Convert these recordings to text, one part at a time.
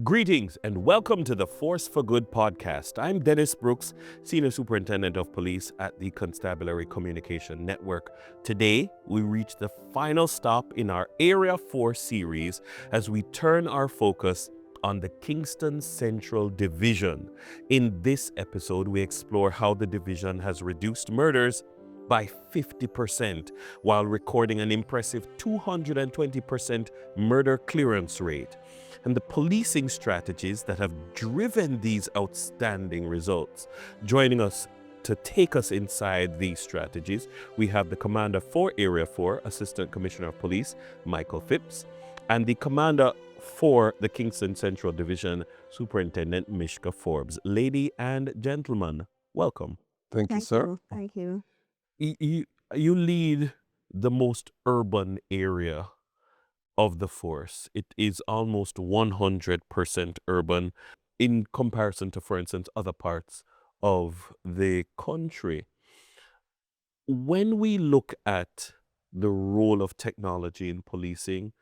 Greetings and welcome to the Force4Good podcast. I'm Dennis Brooks, Senior Superintendent of Police at the Constabulary Communication Network. Today, we reach the final stop in our Area 4 series as we turn our focus on the Kingston Central Division. In this episode, we explore how the division has reduced murders by 50% while recording an impressive 220% murder clearance rate, and the policing strategies that have driven these outstanding results. Joining us to take us inside these strategies, we have the Commander for Area 4, Assistant Commissioner of Police, Michael Phipps, and the Commander for the Kingston Central Division, Superintendent Mishka Forbes. Lady and gentlemen, welcome. Thank you, sir. Thank you. You lead the most urban area of the force. It is almost 100% urban in comparison to, for instance, other parts of the country. When we look at the role of technology in policing,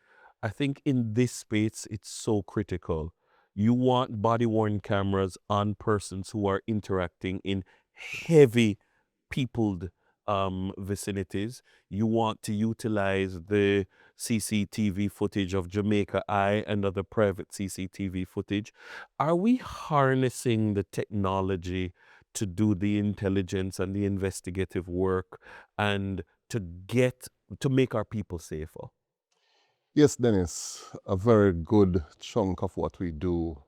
I think in this space it's so critical. You want body-worn cameras on persons who are interacting in heavy peopled vicinities. You want to utilize the CCTV footage of Jamaica Eye and other private CCTV footage. Are we harnessing the technology to do the intelligence and the investigative work and to make our people safer? Yes, Dennis, a very good chunk of what we do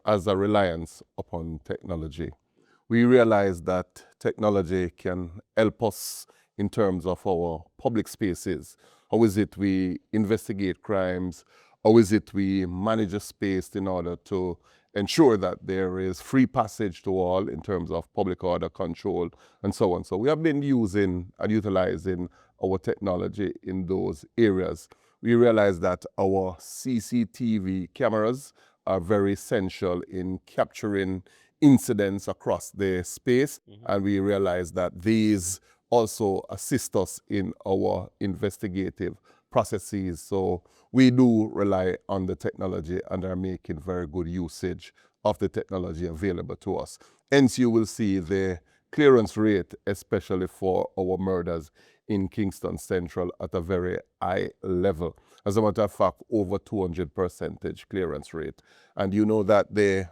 as a reliance upon technology. We realize that technology can help us in terms of our public spaces. How is it we investigate crimes? How is it we manage a space in order to ensure that there is free passage to all in terms of public order control and so on. So we have been using and utilizing our technology in those areas. We realize that our CCTV cameras are very essential in capturing incidents across the space, and we realize that these also assist us in our investigative processes. So we do rely on the technology and are making very good usage of the technology available to us. Hence, you will see the clearance rate, especially for our murders in Kingston Central, at a very high level. As a matter of fact, over 200% clearance rate. And you know that the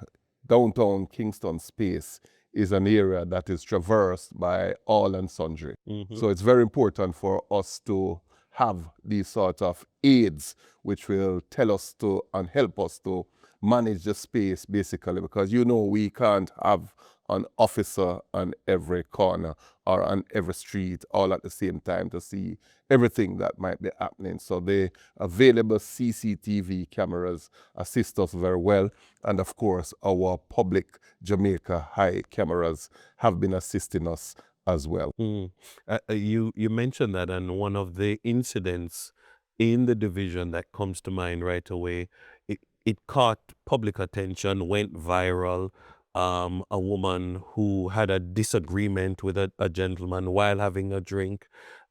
downtown Kingston space is an area that is traversed by all and sundry. So it's very important for us to have these sort of aids which will tell us to and help us to manage the space basically, because you know we can't have an officer on every corner or on every street all at the same time to see everything that might be happening. So the available CCTV cameras assist us very well. And of course, our public Jamaica Eye cameras have been assisting us as well. You mentioned that, and one of the incidents in the division that comes to mind right away, it caught public attention, went viral. A woman who had a disagreement with a gentleman while having a drink,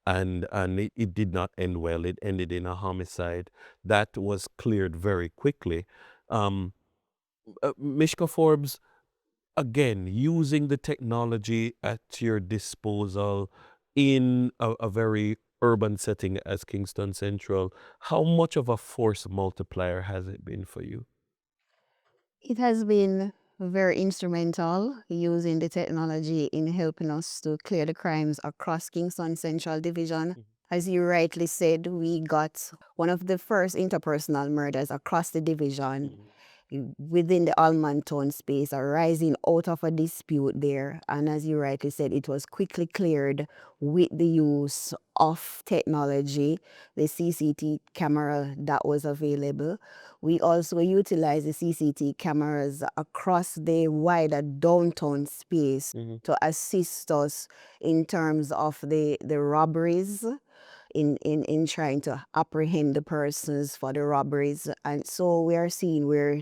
and it did not end well. It ended in a homicide. That was cleared very quickly. Mishka Forbes, again, using the technology at your disposal in a very urban setting as Kingston Central, how much of a force multiplier has it been for you? It has been very instrumental using the technology in helping us to clear the crimes across Kingston Central Division. As you rightly said, we got one of the first interpersonal murders across the division within the Almontown space arising out of a dispute there. And as you rightly said, it was quickly cleared with the use of technology, the CCTV camera that was available. We also utilized the CCTV cameras across the wider downtown space to assist us in terms of the robberies, in trying to apprehend the persons for the robberies. And so we are seeing where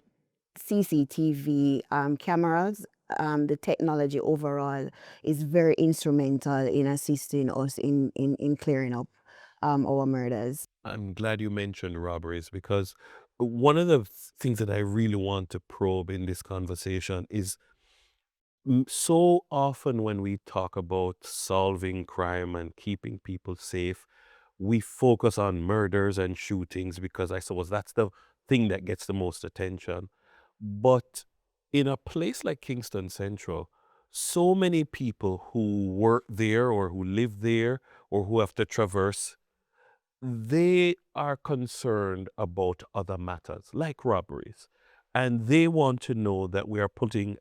CCTV cameras, the technology overall is very instrumental in assisting us in clearing up our murders. I'm glad you mentioned robberies, because one of the things that I really want to probe in this conversation is so often when we talk about solving crime and keeping people safe, we focus on murders and shootings because I suppose that's the thing that gets the most attention. But in a place like Kingston Central, so many people who work there or who live there or who have to traverse, they are concerned about other matters like robberies. And they want to know that we are putting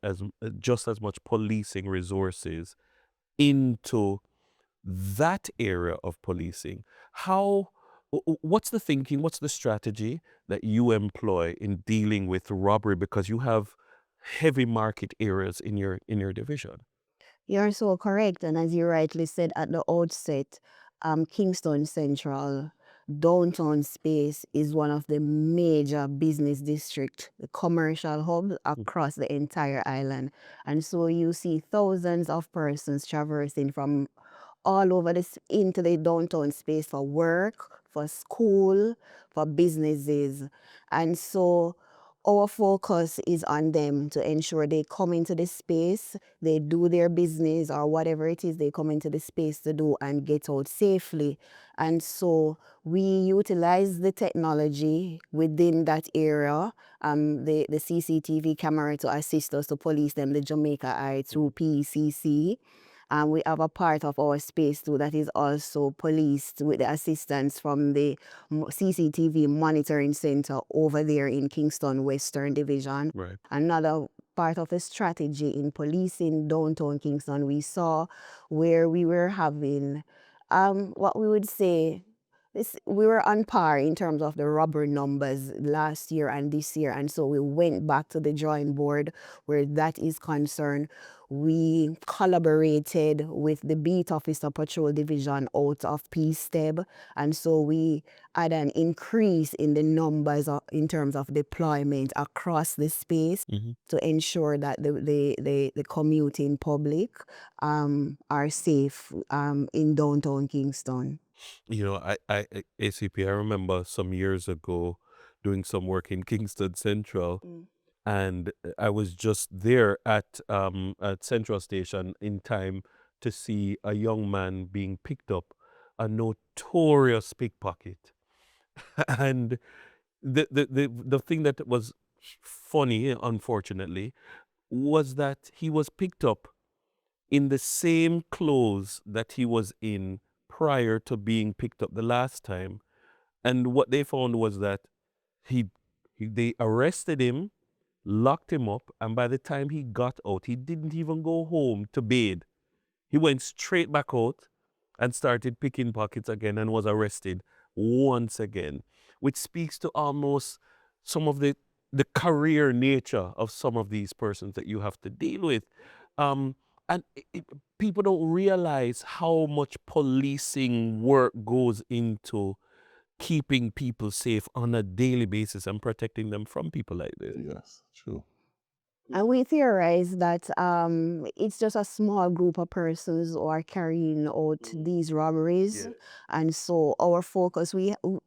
just as much policing resources into that area of policing. What's the thinking, what's the strategy that you employ in dealing with robbery because you have heavy market areas in your division? You're so correct. And as you rightly said at the outset, Kingston Central downtown space is one of the major business district, the commercial hubs across the entire island. And so you see thousands of persons traversing from all over this into the downtown space for work, for school, for businesses. And so our focus is on them to ensure they come into the space, they do their business or whatever it is they come into the space to do and get out safely. And so we utilize the technology within that area, the CCTV camera to assist us to police them, the Jamaica Eye through PCC. And we have a part of our space too that is also policed with the assistance from the CCTV monitoring center over there in Kingston Western Division. Right. Another part of the strategy in policing downtown Kingston, we saw where we were having what we would say we were on par in terms of the robbery numbers last year and this year, and so we went back to the drawing board where that is concerned. We collaborated with the Beat Officer Patrol Division out of P-Steb, and so we had an increase in the numbers in terms of deployment across the space to ensure that the commuting public are safe in downtown Kingston. You know, ACP, I remember some years ago doing some work in Kingston Central, and I was just there at Central Station in time to see a young man being picked up, a notorious pickpocket. And the thing that was funny, unfortunately, was that he was picked up in the same clothes that he was in prior to being picked up the last time. And what they found was that he, they arrested him, locked him up, and by the time he got out, he didn't even go home to bathe. He went straight back out and started picking pockets again and was arrested once again, which speaks to almost some of the career nature of some of these persons that you have to deal with. Um, and people don't realize how much policing work goes into keeping people safe on a daily basis and protecting them from people like this. Yes, true. And we theorize that it's just a small group of persons who are carrying out these robberies. Yeah. And so our focus,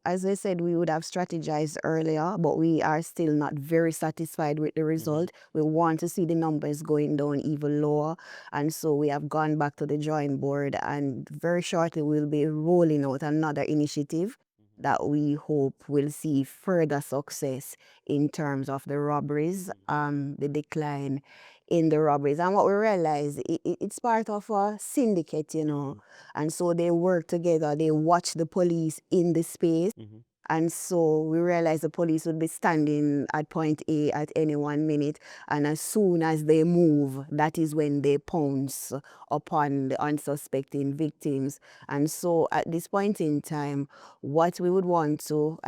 as I said, we would have strategized earlier, but we are still not very satisfied with the result. We want to see the numbers going down even lower. And so we have gone back to the drawing board, and very shortly we'll be rolling out another initiative that we hope will see further success in terms of the robberies, the decline in the robberies. And what we realize, it's part of a syndicate, you know. And so they work together, they watch the police in the space. And so we realized the police would be standing at point A at any 1 minute. And as soon as they move, that is when they pounce upon the unsuspecting victims. And so at this point in time, I would want to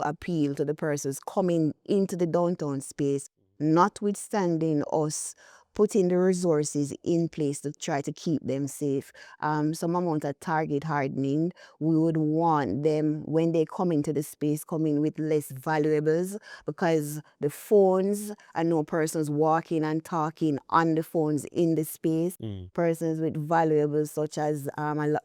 appeal to the persons coming into the downtown space, notwithstanding us putting the resources in place to try to keep them safe. Some amount of target hardening. We would want them, when they come into the space, come in with less valuables, because the phones, I know persons walking and talking on the phones in the space, persons with valuables such as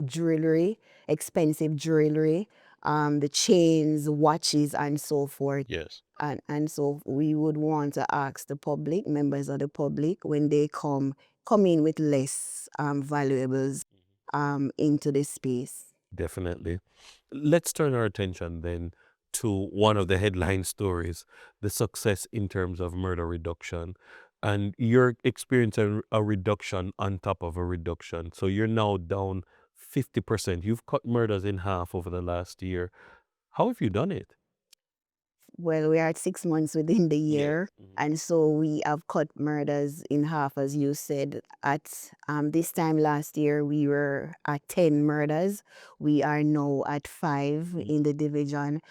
jewelry, expensive jewelry, the chains, watches, and so forth. Yes. And so we would want to ask the public, members of the public, when they come in with less valuables into the space. Definitely. Let's turn our attention then to one of the headline stories, the success in terms of murder reduction. And you're experiencing a reduction on top of a reduction. So you're now down 50%. You've cut murders in half over the last year. How have you done it? Well, we are at 6 months within the year, Mhm. and so we have cut murders in half, as you said. At this time last year, we were at 10 murders. We are now at 5 in the division.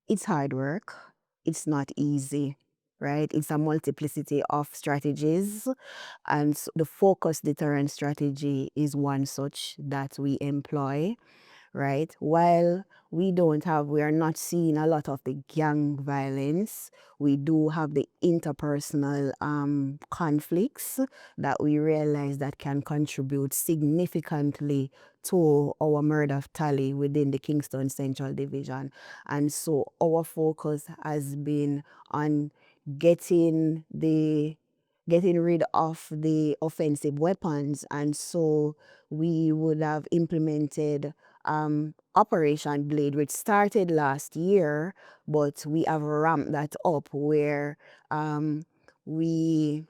It's hard work. It's not easy, right? It's a multiplicity of strategies, and the focus deterrent strategy is one such that we employ, right? While we are not seeing a lot of the gang violence, we do have the interpersonal conflicts that we realize that can contribute significantly to our murder tally within the Kingston Central Division. And so our focus has been on getting rid of the offensive weapons. And so we would have implemented Operation Blade, which started last year, but we have ramped that up where we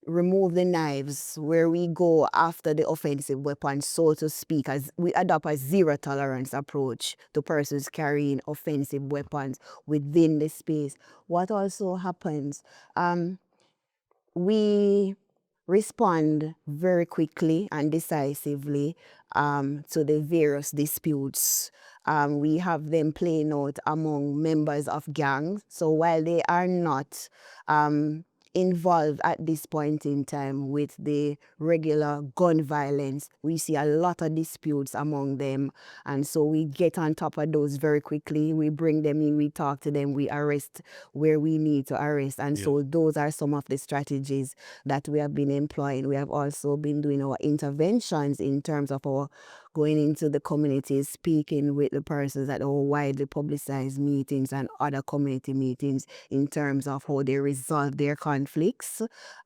remove the knives, where we go after the offensive weapons, so to speak, as we adopt a zero tolerance approach to persons carrying offensive weapons within the space. What also happens, we respond very quickly and decisively to the various disputes. We have them playing out among members of gangs. So while they are not involved at this point in time with the regular gun violence, we see a lot of disputes among them. And so we get on top of those very quickly. We bring them in, we talk to them, we arrest where we need to arrest. And so those are some of the strategies that we have been employing. We have also been doing our interventions in terms of our going into the communities, speaking with the persons at our widely publicized meetings and other community meetings in terms of how they resolve their conflicts.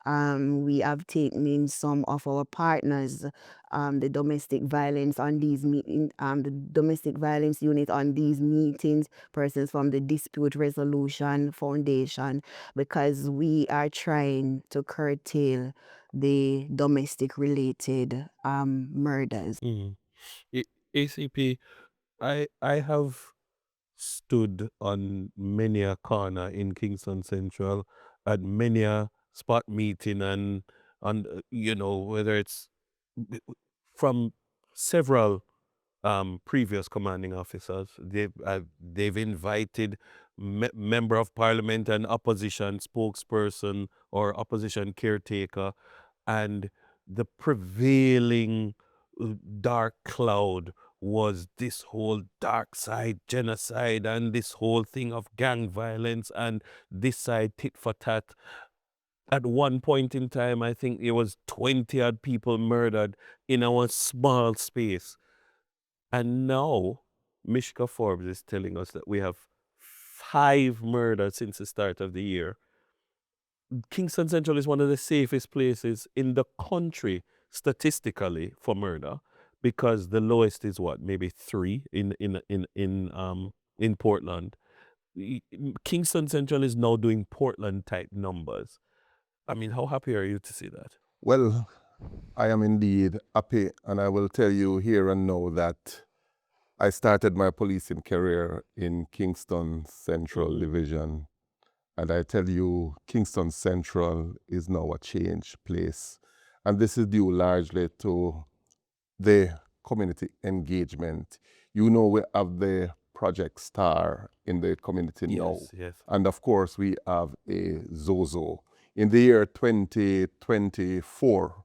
We have taken in some of our partners, the domestic violence on these the domestic violence unit on these meetings, persons from the Dispute Resolution Foundation, because we are trying to curtail the domestic related murders. ACP, I have stood on many a corner in Kingston Central at many a spot meeting and on whether it's from several previous commanding officers. They've invited member of parliament and opposition spokesperson or opposition caretaker, and the prevailing dark cloud was this whole dark side genocide and this whole thing of gang violence and this side tit for tat. At one point in time, I think there was 20 odd people murdered in our small space. And now, Mishka Forbes is telling us that we have 5 murders since the start of the year. Kingston Central is one of the safest places in the country statistically for murder, because the lowest is what, maybe 3 in Portland. Kingston Central is now doing Portland type numbers. I mean, how happy are you to see that? Well, I am indeed happy, and I will tell you here and now that I started my policing career in Kingston Central Division, and I tell you, Kingston Central is now a changed place. And this is due largely to the community engagement. You know, we have the Project Star in the community now. Yes. And of course, we have a Zozo. In the year 2024,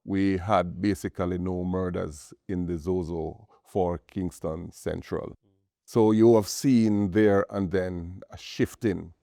we had basically no murders in the Zozo for Kingston Central. So you have seen there and then a shifting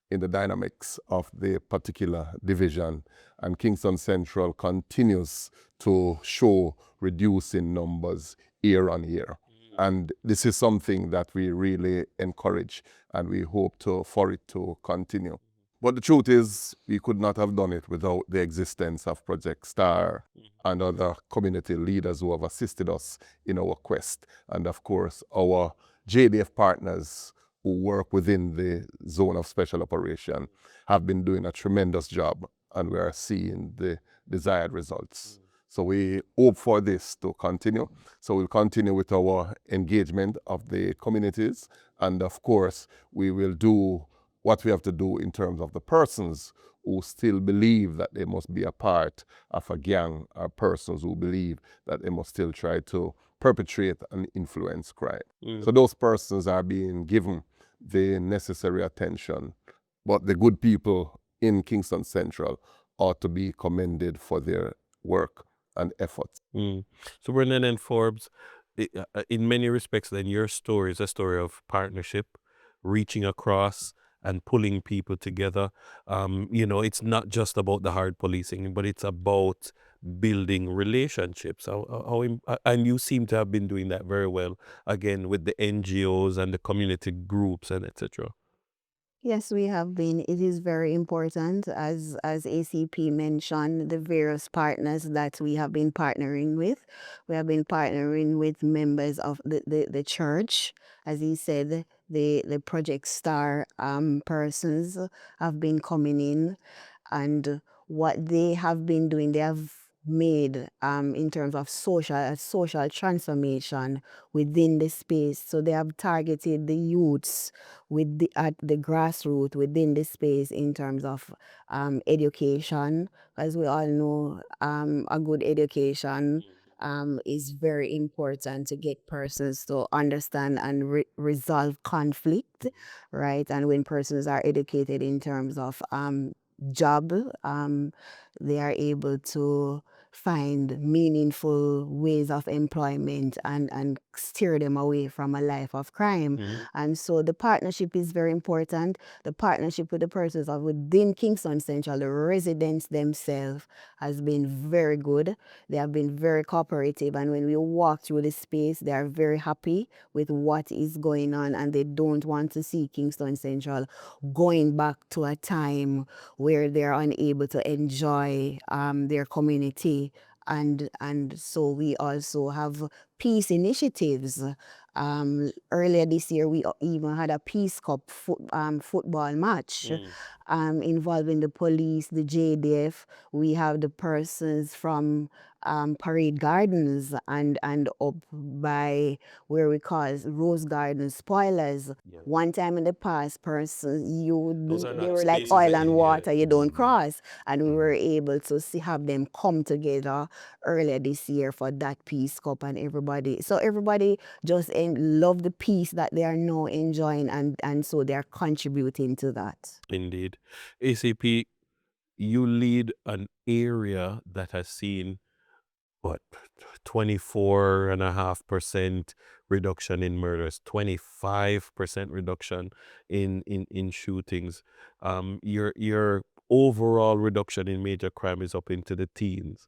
in the dynamics of the particular division, and Kingston Central continues to show reducing numbers year on year. And this is something that we really encourage and we hope for it to continue. But the truth is, we could not have done it without the existence of Project STAR and other community leaders who have assisted us in our quest. And of course, our JDF partners who work within the zone of special operation have been doing a tremendous job, and we are seeing the desired results. So we hope for this to continue. So we'll continue with our engagement of the communities. And of course, we will do what we have to do in terms of the persons who still believe that they must be a part of a gang, or persons who believe that they must still try to perpetrate and influence crime. So those persons are being given the necessary attention. But the good people in Kingston Central ought to be commended for their work and efforts. Superintendent Forbes, in many respects, then your story is a story of partnership, reaching across and pulling people together. It's not just about the hard policing, but it's about building relationships. And you seem to have been doing that very well, again, with the NGOs and the community groups and etc. Yes, we have been. It is very important, as ACP mentioned, the various partners that we have been partnering with. We have been partnering with members of the church. As he said, the Project Star persons have been coming in, and what they have been doing, they have made in terms of social transformation within the space. So they have targeted the youths at the grassroots within the space in terms of education. As we all know, a good education is very important to get persons to understand and resolve conflict, right? And when persons are educated in terms of job, they are able to find meaningful ways of employment and steer them away from a life of crime. And so the partnership is very important. The partnership with the persons of within Kingston Central, the residents themselves, has been very good. They have been very cooperative, and when we walk through the space, they are very happy with what is going on, and they don't want to see Kingston Central going back to a time where they're unable to enjoy their community. And so we also have peace initiatives. Earlier this year, we even had a Peace Cup football match involving the police, the JDF. We have the persons from Parade Gardens and up by where we call Rose Garden Spoilers. One time in the past, they were like oil and water, you don't cross. And we were able to have them come together earlier this year for that Peace Cup, and everybody just love the peace that they are now enjoying, and so they are contributing to that. Indeed. ACP, you lead an area that has seen, 24.5% reduction in murders, 25% reduction in shootings. Your overall reduction in major crime is up into the teens.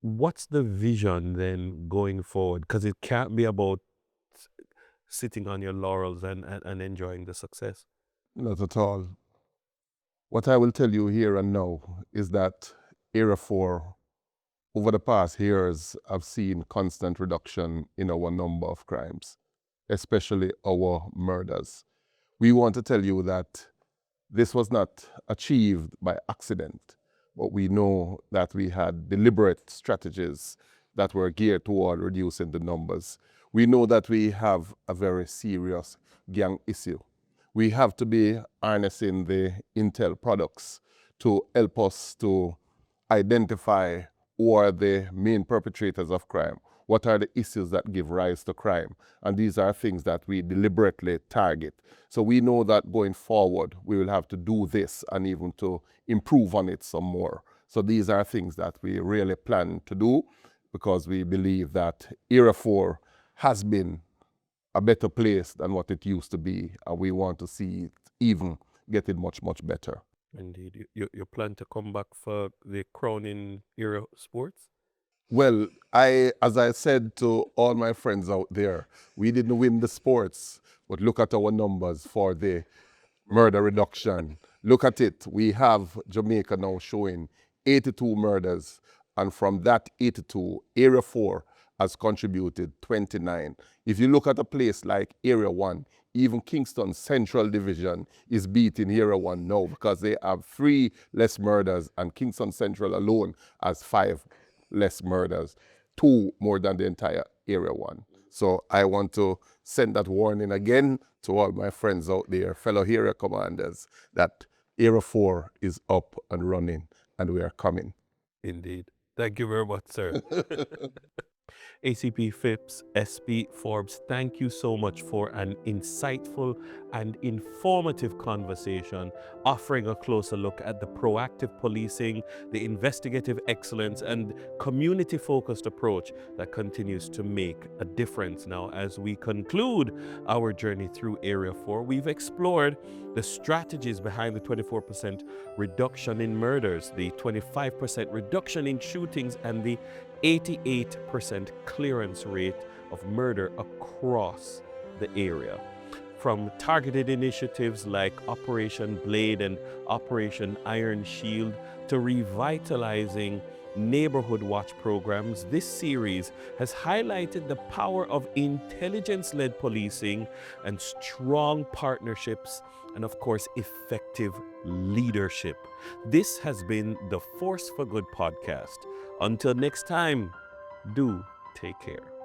What's the vision then going forward? Because it can't be about sitting on your laurels and enjoying the success. Not at all. What I will tell you here and now is that Area 4, over the past years, I've seen constant reduction in our number of crimes, especially our murders. We want to tell you that this was not achieved by accident, but we know that we had deliberate strategies that were geared toward reducing the numbers. We know that we have a very serious gang issue. We have to be harnessing the intel products to help us to identify who are the main perpetrators of crime, what are the issues that give rise to crime, and these are things that we deliberately target. So we know that going forward, we will have to do this and even to improve on it some more. So these are things that we really plan to do, because we believe that Area 4 has been a better place than what it used to be, and we want to see it even getting much, much better. Indeed. You plan to come back for the Crowning Era Sports? Well, as I said to all my friends out there, we didn't win the sports, but look at our numbers for the murder reduction. Look at it. We have Jamaica now showing 82 murders, and from that 82, Area 4 has contributed 29. If you look at a place like Area 1, even Kingston Central Division is beating Area 1 now because they have 3 less murders, and Kingston Central alone has 5 less murders, 2 more than the entire Area 1. So I want to send that warning again to all my friends out there, fellow area commanders, that Area 4 is up and running and we are coming. Indeed. Thank you very much, sir. ACP Phipps, SP Forbes, thank you so much for an insightful and informative conversation, offering a closer look at the proactive policing, the investigative excellence, and community-focused approach that continues to make a difference. Now, as we conclude our journey through Area 4, we've explored the strategies behind the 24% reduction in murders, the 25% reduction in shootings, and the 88% clearance rate of murder across the area. From targeted initiatives like Operation Blade and Operation Iron Shield to revitalizing neighborhood watch programs, this series has highlighted the power of intelligence-led policing and strong partnerships and, of course, effective leadership. This has been the Force for Good podcast. Until next time, do take care.